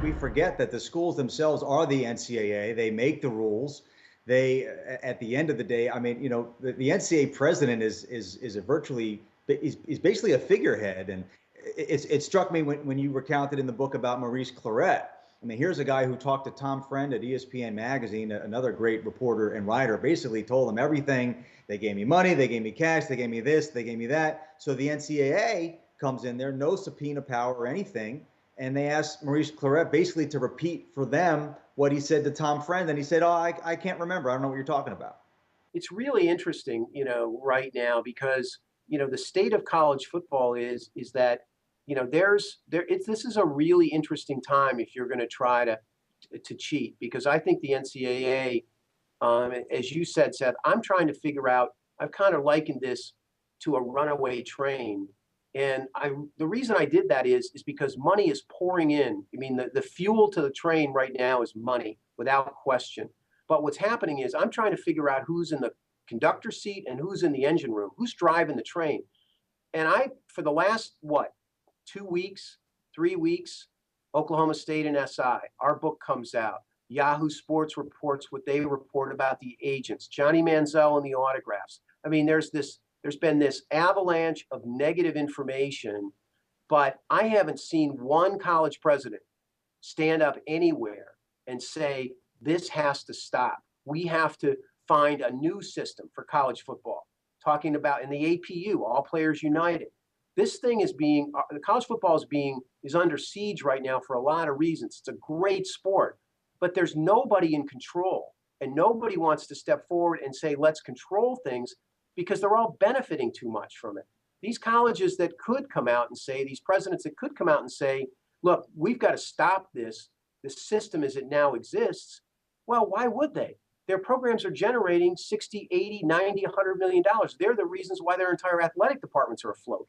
we forget that the schools themselves are the NCAA. They make the rules. They, at the end of the day, I mean, the NCAA president is a virtually is basically a figurehead, and it struck me when you recounted in the book about Maurice Claret. I mean, here's a guy who talked to Tom Friend at ESPN Magazine, another great reporter and writer, basically told him everything. They gave me money, they gave me cash, they gave me this, they gave me that. So the NCAA comes in there, no subpoena power or anything, and they asked Maurice Claret basically to repeat for them what he said to Tom Friend, and he said, "Oh, I can't remember. I don't know what you're talking about." It's really interesting, right now because, the state of college football is that, this is a really interesting time if you're going to try to cheat, because I think the NCAA, as you said, Seth, I'm trying to figure out, I've kind of likened this to a runaway train. And the reason I did that is because money is pouring in. I mean, the fuel to the train right now is money, without question. But what's happening is I'm trying to figure out who's in the conductor seat and who's in the engine room, who's driving the train. And for the last, 2 weeks, 3 weeks, Oklahoma State and SI, our book comes out. Yahoo Sports reports what they report about the agents, Johnny Manziel and the autographs. I mean, there's been this avalanche of negative information, but I haven't seen one college president stand up anywhere and say, this has to stop. We have to find a new system for college football. Talking about in the APU, All Players United. This thing the college football is under siege right now for a lot of reasons. It's a great sport, but there's nobody in control, and nobody wants to step forward and say, let's control things, because they're all benefiting too much from it. These colleges that could come out and say, these presidents that could come out and say, look, we've got to stop this system as it now exists. Well, why would they? Their programs are generating 60, 80, 90, $100 million. They're the reasons why their entire athletic departments are afloat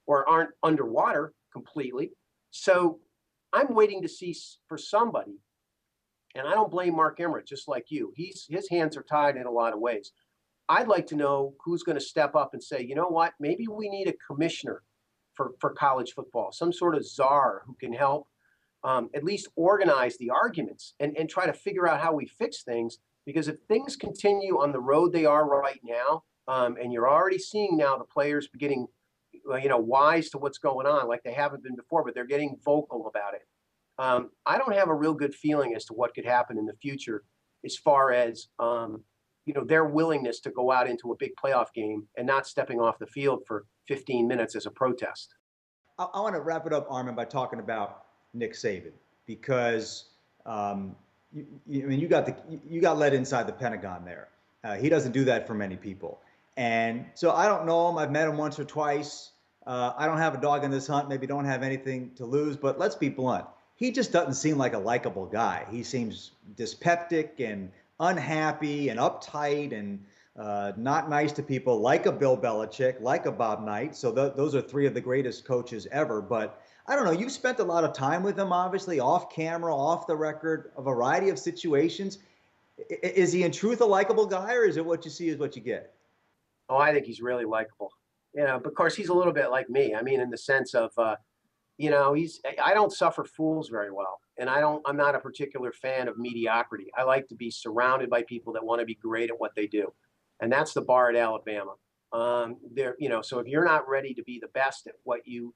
or aren't underwater completely. So I'm waiting to see for somebody, and I don't blame Mark Emmert, just like you. His hands are tied in a lot of ways. I'd like to know who's going to step up and say, you know what, maybe we need a commissioner for college football, some sort of czar who can help at least organize the arguments and try to figure out how we fix things. Because if things continue on the road they are right now, and you're already seeing now the players getting, wise to what's going on, like they haven't been before, but they're getting vocal about it. I don't have a real good feeling as to what could happen in the future as far as, their willingness to go out into a big playoff game and not stepping off the field for 15 minutes as a protest. I want to wrap it up, Armen, by talking about Nick Saban, because you got let inside the Pentagon there. He doesn't do that for many people, and so I don't know him. I've met him once or twice. I don't have a dog in this hunt. Maybe don't have anything to lose. But let's be blunt. He just doesn't seem like a likable guy. He seems dyspeptic and unhappy and uptight and not nice to people, like a Bill Belichick, like a Bob Knight. So those are three of the greatest coaches ever. But I don't know. You've spent a lot of time with him, obviously, off camera, off the record, a variety of situations. Is he in truth a likable guy, or is it what you see is what you get? Oh, I think he's really likable. But of course, he's a little bit like me. I mean, in the sense of, I don't suffer fools very well. And I'm not a particular fan of mediocrity. I like to be surrounded by people that want to be great at what they do. And that's the bar at Alabama. So if you're not ready to be the best at what you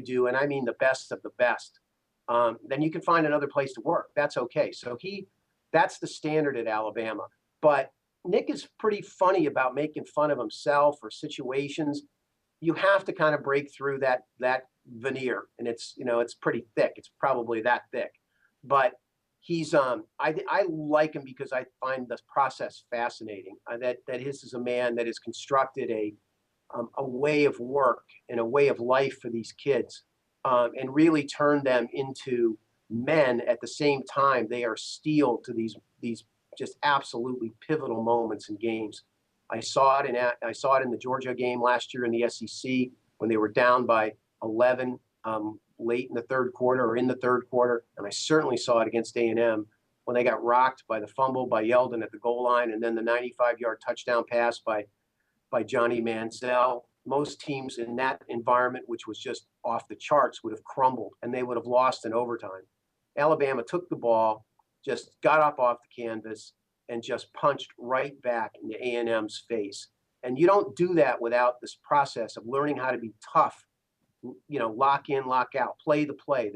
do, and I mean the best of the best, then you can find another place to work. That's okay. So that's the standard at Alabama. But Nick is pretty funny about making fun of himself or situations. You have to kind of break through that veneer, and it's pretty thick. It's probably that thick, but he's I like him because I find the process fascinating. That his is a man that has constructed a way of work and a way of life for these kids, and really turned them into men. At the same time, they are steel to these just absolutely pivotal moments in games. I saw it in the Georgia game last year in the SEC when they were down by 11 late in the third quarter or in the third quarter, and I certainly saw it against A&M when they got rocked by the fumble by Yeldon at the goal line, and then the 95-yard touchdown pass by Johnny Manziel. Most teams in that environment, which was just off the charts, would have crumbled, and they would have lost in overtime. Alabama took the ball, just got up off the canvas, and just punched right back into A&M's face. And you don't do that without this process of learning how to be tough, lock in, lock out, play the play.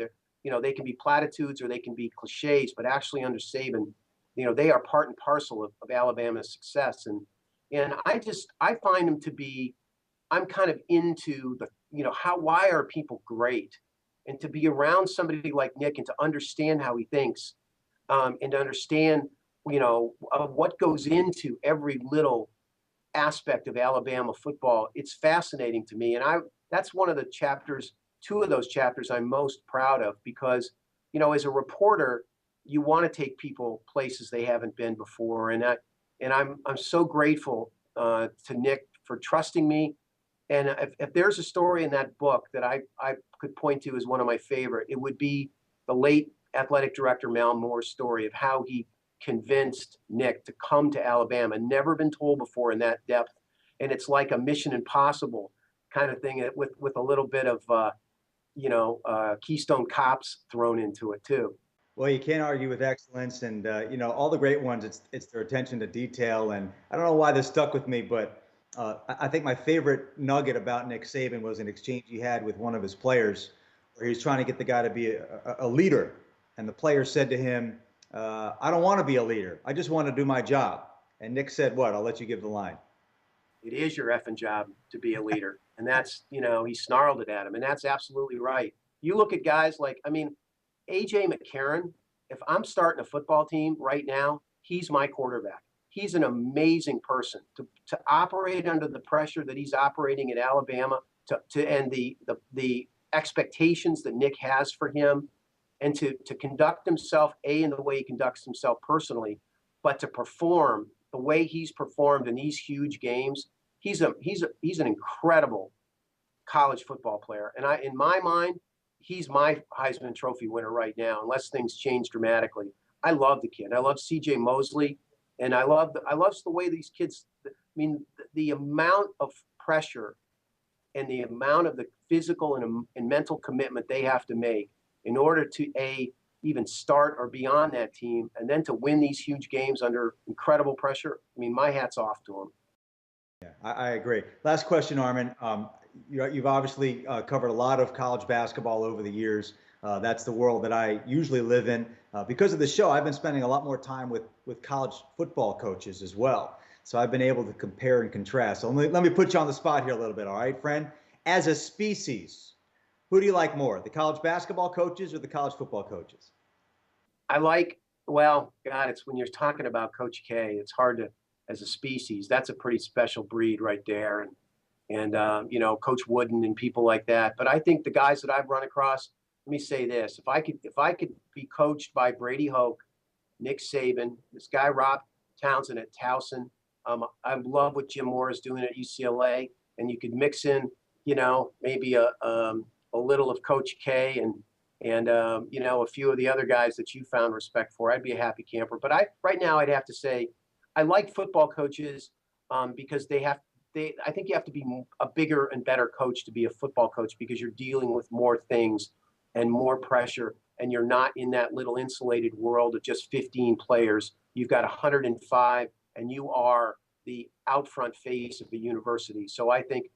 They can be platitudes or they can be cliches, but actually under Saban, they are part and parcel of Alabama's success. And I find them to be, I'm kind of into why are people great? And to be around somebody like Nick and to understand how he thinks, and to understand, what goes into every little aspect of Alabama football, it's fascinating to me. And that's one of the chapters, two of those chapters I'm most proud of, because, as a reporter, you want to take people places they haven't been before. And I'm so grateful to Nick for trusting me. And if there's a story in that book that I could point to as one of my favorite, it would be the late athletic director Mal Moore's story of how he convinced Nick to come to Alabama. Never been told before in that depth. And it's like a Mission Impossible kind of thing with a little bit of, Keystone Cops thrown into it too. Well, you can't argue with excellence, and all the great ones. It's their attention to detail, and I don't know why this stuck with me, but I think my favorite nugget about Nick Saban was an exchange he had with one of his players, where he was trying to get the guy to be a leader, and the player said to him, "I don't want to be a leader. I just want to do my job." And Nick said, "What? I'll let you give the line." It is your effing job to be a leader, and that's he snarled it at him, and that's absolutely right. You look at guys like, AJ McCarron, if I'm starting a football team right now, he's my quarterback. He's an amazing person to operate under the pressure that he's operating at Alabama, and the expectations that Nick has for him, and to conduct himself in the way he conducts himself personally, but to perform the way he's performed in these huge games. He's an incredible college football player, and in my mind, he's my Heisman Trophy winner right now, unless things change dramatically. I love the kid. I love C.J. Mosley, and I love the way these kids. The amount of pressure and the amount of the physical and mental commitment they have to make in order to even start or be on that team, and then to win these huge games under incredible pressure. My hat's off to them. Yeah, I agree. Last question, Armen. You've obviously covered a lot of college basketball over the years. That's the world that I usually live in. Because of the show, I've been spending a lot more time with college football coaches as well. So I've been able to compare and contrast. So let me put you on the spot here a little bit, all right, friend? As a species, who do you like more, the college basketball coaches or the college football coaches? It's when you're talking about Coach K, it's hard to, as a species, that's a pretty special breed right there. And Coach Wooden and people like that. But I think the guys that I've run across, let me say this: if I could be coached by Brady Hoke, Nick Saban, this guy Rob Townsend at Towson, I love what Jim Moore is doing at UCLA, and you could mix in, maybe a little of Coach K and a few of the other guys that you found respect for. I'd be a happy camper. But right now I'd have to say I like football coaches because I think you have to be a bigger and better coach to be a football coach, because you're dealing with more things and more pressure, and you're not in that little insulated world of just 15 players. You've got 105, and you are the out front face of the university. So I think,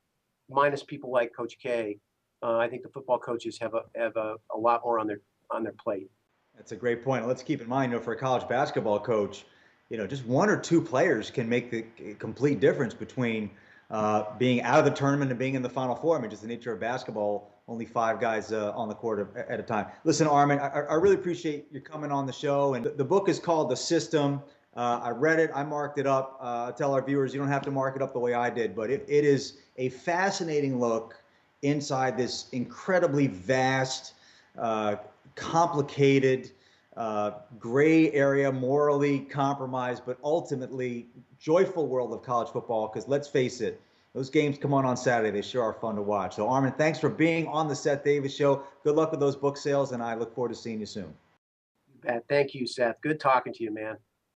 minus people like Coach K, I think the football coaches have a lot more on their plate. That's a great point. Let's keep in mind, for a college basketball coach, just one or two players can make the complete difference between being out of the tournament and being in the Final Four. Just the nature of basketball, only 5 guys on the court at a time. Listen, Armen, I really appreciate you coming on the show. And the book is called The System. I read it. I marked it up. I tell our viewers, you don't have to mark it up the way I did, but it is a fascinating look inside this incredibly vast, complicated, gray area, morally compromised, but ultimately joyful world of college football. Because let's face it, those games come on Saturday. They sure are fun to watch. So, Armen, thanks for being on the Seth Davis Show. Good luck with those book sales, and I look forward to seeing you soon. Thank you, Seth. Good talking to you, man.